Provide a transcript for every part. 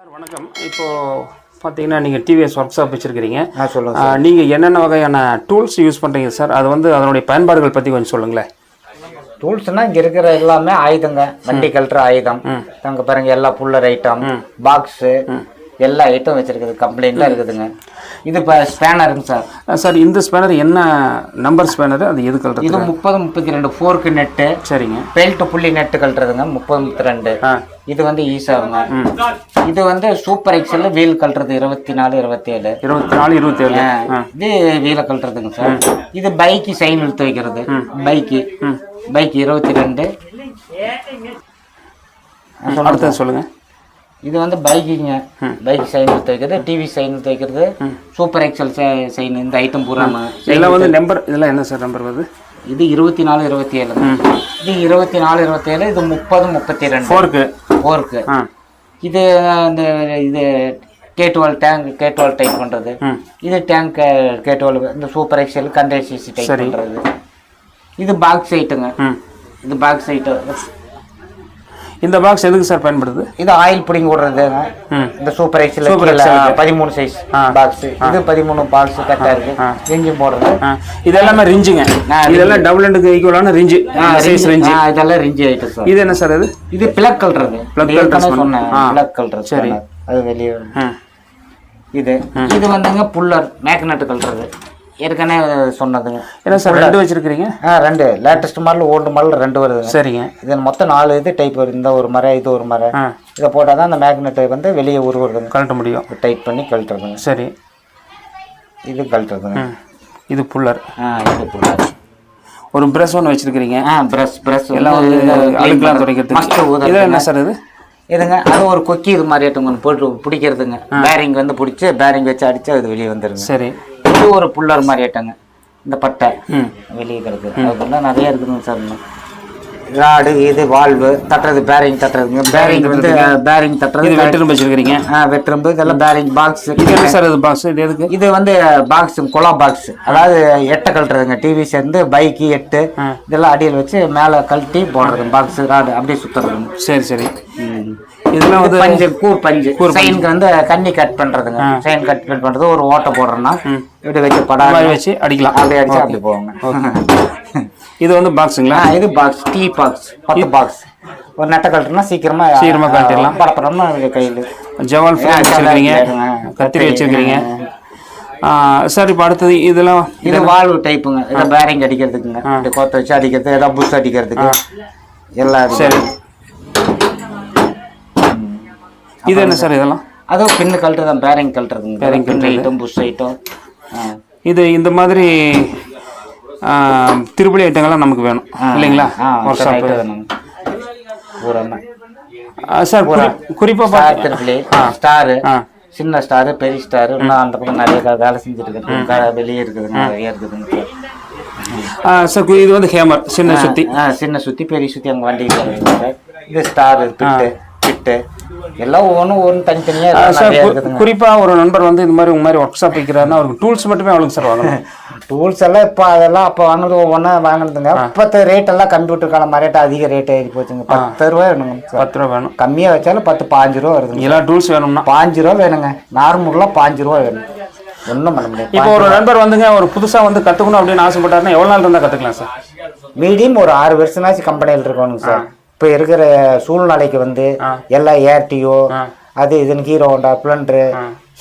Sir வணக்கம். இப்போது பார்த்தீங்கன்னா நீங்கள் டிவிஎஸ் ஒர்க் ஷாப் வச்சுருக்கிறீங்க. சொல்லுங்கள். நீங்கள் என்னென்ன வகையான டூல்ஸ் யூஸ் பண்ணுறீங்க சார்? அது வந்து அதனுடைய பயன்பாடுகள் பற்றி கொஞ்சம் சொல்லுங்களேன். டூல்ஸ்னால் இங்கே இருக்கிற எல்லாமே ஆயுதங்க, வண்டி கழட்டுற ஆயுதம், அங்கே பாருங்க எல்லா புல்லர் ஐட்டம், பாக்ஸு, எல்லா ஐட்டம் வச்சுருக்குது, கம்ப்ளைண்ட்டாக இருக்குதுங்க. இது இப்போ ஸ்பேனருங்க சார். சார் இந்த ஸ்பேனர் என்ன நம்பர் ஸ்பேனர்? அது எது கழட்டுறது? இது 30-32 ஃபோர்க்கு நெட்டு. சரிங்க. பெல்ட் புள்ளி நெட்டு கழட்டுறதுங்க 30-32. இது வந்து ஈஸாகுங்க. இது வந்து சூப்பர் எக்ஸல் வீல் கழட்டுறது 24-27. 24-27 இது வீலை கழட்டுறதுங்க சார். இது பைக்கு சைன் இழுத்து வைக்கிறது, பைக்கு 22. அடுத்தது சொல்லுங்கள். இது வந்து பைக்குங்க, பைக் சைன் எடுத்து வைக்கிறது, டிவி சைன் எடுத்து வைக்கிறது, சூப்பர் எக்ஸல் சைன், இந்த ஐட்டம் பூரா இதெல்லாம் வந்து நம்பர். இதெல்லாம் என்ன சார் நம்பர் வருது? இது 24-27. இது 24-27. இது 30-32 ஃபோர்க்கு. இது இந்த இது K12 டேங்க், K12 டைப் பண்ணுறது. இது டேங்க் K12, இந்த சூப்பர் எக்ஸல் கண்டென்சிசி டைப் பண்ணுறது. இது பாக்ஸ் ஐட்டுங்க. இது பாக்ஸ் ஐட்டு. இந்த பாக்ஸ் எதுக்கு சார் பயன்படுது? இது ஆயில் புடிங்கி விடுறதுங்க. இந்த சூப்பர் எக்ஸல் 13 சைஸ் பாக்ஸ். இது 13 பாக்ஸ் கரெக்டா இருக்கு. ரிஞ்சு போடுறது. இது எல்லாமே ரிஞ்சுங்க. இதெல்லாம் டபுள் எண்டுக்கு ஈக்குவலான ரிஞ்சு, சைஸ் ரிஞ்சு. இதெல்லாம் ரிஞ்சு ஐட்டம் சார். இது என்ன சார்? இது பிளக் கல்றது. பிளக் கல்றது சொன்னேன், பிளக் கல்றது. சரி, அது வெளியே. இது வந்துங்க புல்லர் மேக்னெட் கல்றது. ஏற்கனவே சொன்னதுங்க. என்ன சார் 2 வச்சிருக்கீங்க? 2 லேட்டஸ்ட் மாடல், ஓல்டு மாடல் 2 வருது. சரிங்க. இது மொத்தம் 4 இது டைப் வருது. இந்த ஒரு மரம், இது ஒரு மரம். இதை போட்டால் தான் அந்த மேக்னெட்டை வந்து வெளியே உருவுறதுங்க, கழட்ட முடியும். டைட் பண்ணி கழட்டுறதுங்க. சரி. இது கழட்டுறதுங்க. இது புல்லர். இது புல்லர். ஒரு பிரஷ் ஒன்று வச்சிருக்கிறீங்க. பிரஷ் எல்லாம் வந்து அழுக்கெல்லாம் துடைக்கிறதுக்கு. இது என்ன சார்? இதுங்க அது ஒரு கொக்கி இது மாதிரி ஐட்டம் போட்டு பிடிக்கிறதுங்க. பேரிங் வந்து பிடிச்சி பேரிங் வச்சு அடிச்சு அது வெளியே வந்துருங்க. சரி. இது ஒரு புல்லர் மாதிரி ஐட்டங்க. இந்த பட்டை வெளியே கிடக்கு. அதுக்குள்ள நிறைய இருக்குதுங்க சார். ராடு, இது வால்வு தட்டுறது, பேரிங் தட்டுறதுங்க. பேரிங் வந்து பேரிங் தட்டுறது. வெட்டிரும்பு வச்சிருக்கீங்க. வெட்டிரும்பு. இதெல்லாம் பேரிங் பாக்ஸ். இது என்ன சார்? இது பாக்ஸ். இது எதுக்கு? இது வந்து பாக்ஸ், கொலா பாக்ஸ். அதாவது எட்டை கழட்டுறதுங்க. டிவி சேர்ந்து பைக்கு 8 இதெல்லாம் அடியில் வச்சு மேலே கழட்டி போடுறதுங்க. பாக்ஸ் ராடு அப்படியே சுத்துறதுங்க. சரி சரி. இதெல்லாம் வந்து பஞ்சு, பஞ்சு சைனுக்கு வந்து கண்ணி கட் பண்றதுங்க. சைன் கட் பண்றது. ஒரு ஓட்டை போடுறோம்னா இப்படி வச்சு படம் வச்சு அடிக்கலாம். அப்படியே அடிச்சு அப்படி போவாங்க. இது வந்து பாக்ஸுங்களா? இது பாக்ஸ், டீ பாக்ஸ். 10 பாக்ஸ். ஒரு நெட்டை கழட்டுனா சீக்கிரமா கழட்டிடலாம். படப்படமா கையில். ஜவால் ஃப்ரேம் வச்சிருக்கீங்க, கத்திரி வச்சிருக்கீங்க சார். இப்போ அடுத்தது இதெல்லாம் இது வால்வு டைப்புங்க. இதை பேரிங் அடிக்கிறதுக்குங்க. இப்படி கோத்த வச்சு அடிக்கிறது, ஏதாவது புஷ் அடிக்கிறதுக்கு எல்லாம். சரி. இது என்ன சார்? இதெல்லாம் அதுவும் பின்னு கழட்டுறது, பேரிங் கழட்டுறதுங்க. Bearing item, bush item. இது இந்த மாதிரி திருப்பலி ஐட்டங்கள்லாம் நமக்கு வேணும் இல்லைங்களா? சார் குறிப்பாக திருப்பலி ஸ்டாரு, சின்ன ஸ்டாரு, பெரிய ஸ்டாரு, இன்னும் அந்த பக்கம் நிறைய வேலை செஞ்சுட்டு இருக்குது. வெளியே இருக்குதுங்க, நிறைய இருக்குதுங்க சார். இது வந்து ஹேமர், சின்ன சுத்தி. சின்ன சுத்தி, பெரிய சுத்தி அங்கே வண்டி. இது ஸ்டாரு, பிட்டு எல்லாம் ஒவ்வொன்றும் தனித்தனியாக. குறிப்பாக ஒரு நண்பர் வந்து இந்த மாதிரி உங்க மாதிரி ஒர்க் ஷாப் வைக்கிறாருன்னா அவருக்கு டூல்ஸ் மட்டுமே அவளுக்கு சார் வாங்கணும். டூல்ஸ் எல்லாம் இப்போ அதெல்லாம் அப்போ வாங்குறது ஒவ்வொன்றா வாங்கினதுங்க. இப்போத்த ரேட் எல்லாம் கம்ப்யூட்டர் காலம் ரேட் அதிக ரேட் ஆகி போச்சுங்க. 10 ரூபா வேணுங்க. 10 ரூபா வேணும். கம்மியாக வச்சாலும் 10-15 ரூபா வருதுங்க. எல்லா டூல்ஸ் வேணும்னா 5 ரூபா வேணுங்க. நார்மலாக 5 ரூபா வேணும். ஒன்றும் பண்ண முடியாது. இப்போ ஒரு நண்பர் வந்துங்க ஒரு புதுசாக வந்து கற்றுக்கணும் அப்படின்னு ஆசைப்பட்டாருன்னா எவ்வளோ நாள் இருந்தால் கற்றுக்கலாம் சார்? மீடியம் ஒரு 6 வருஷம்னாச்சும் கம்பெனியில் இருக்கணுங்க சார். இப்போ இருக்கிற சூழ்நிலைக்கு வந்து எல்லாம் ஏர்டிஓ, அது இதுன்னு ஹீரோ ஹோண்டா, ஸ்ப்ளெண்டரு,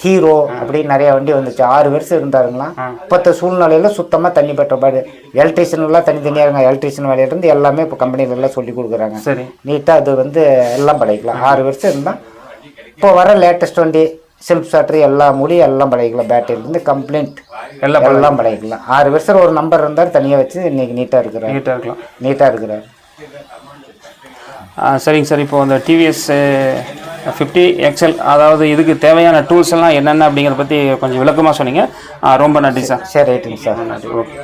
ஹீரோ அப்படின்னு நிறைய வண்டி வந்துச்சு. 6 வருஷம் இருந்தாருங்களா. இப்போத்த சூழ்நிலையில சுத்தமாக தண்ணி பெற்ற பாடு. எலக்ட்ரிஷியன்லாம் தனித்தனியாக இருங்க. எலக்ட்ரிஷியன் வேலையிலேருந்து எல்லாமே இப்போ கம்பெனியில எல்லாம் சொல்லி கொடுக்குறாங்க. சரி, நீட்டாக அது வந்து எல்லாம் படைக்கலாம். 6 வருஷம் இருந்தால் இப்போ வர லேட்டஸ்ட் வண்டி செல்ஃப் ஸ்டார்டர் எல்லா மூலியும் எல்லாம் படைக்கலாம். பேட்டரியிலேருந்து கம்ப்ளைண்ட் எல்லாம் படைக்கலாம். 6 வருஷம் ஒரு நம்பர் இருந்தால் தனியாக வச்சு இன்னைக்கு நீட்டாக இருக்கிறார். சரிங்க சார். இப்போ அந்த டிவிஎஸ் 50 XL அதாவது இதுக்கு தேவையான டூல்ஸ் எல்லாம் என்னென்ன அப்படிங்கிறத பற்றி கொஞ்சம் விளக்கமாக சொன்னீங்க. ரொம்ப நன்றி சார். சரி, ரைட்டுங்க சார். நன்றி. ஓகே.